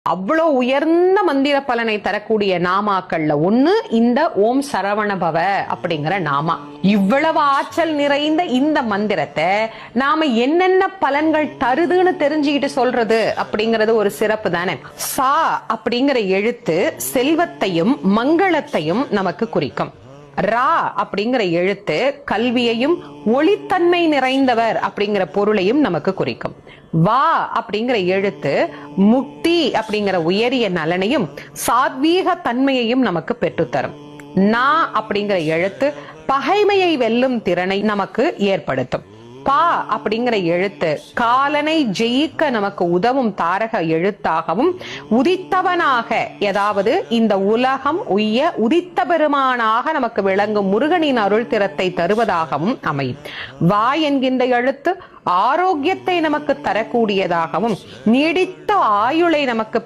அவ்வளவு உயர்ந்த மந்திர பலனை தரக்கூடிய நாமாக்கள்ல ஒண்ணு இந்த ஓம் சரவண பவ அப்படிங்கிற நாமா. இவ்வளவு ஆற்றல் நிறைந்த இந்த மந்திரத்தை நாம என்னென்ன பலன்கள் தருதுன்னு தெரிஞ்சுக்கிட்டு சொல்றது அப்படிங்கறது ஒரு சிறப்பு தானே. சா அப்படிங்கிற எழுத்து செல்வத்தையும் மங்களத்தையும் நமக்கு குறிக்கும். ரா அப்படிங்கிற எழுத்து கல்வியையும் ஒளித்தன்மை நிறைந்தவர் அப்படிங்கிற பொருளையும் நமக்கு குறிக்கும். வா அப்படிங்கிற எழுத்து முக்தி அப்படிங்கிற உயரிய நலனையும் சாத்வீக தன்மையையும் நமக்கு பெற்றுத்தரும். நா அப்படிங்கிற எழுத்து பகைமையை வெல்லும் திறனை நமக்கு ஏற்படுத்தும். பா அப்படிங்கிற எழுத்து காலனை ஜெயிக்க நமக்கு உதவும் தாரக எழுத்தாகவும் உதித்தவனாக, ஏதாவது இந்த உலகம் உய்ய உதித்த பெருமானாக நமக்கு விளங்கும் முருகனின் அருள் திறத்தை தருவதாகவும் அமையும். வா என்கின்ற எழுத்து ஆரோக்கியத்தை நமக்கு தரக்கூடியதாகவும் நீடித்த ஆயுளை நமக்கு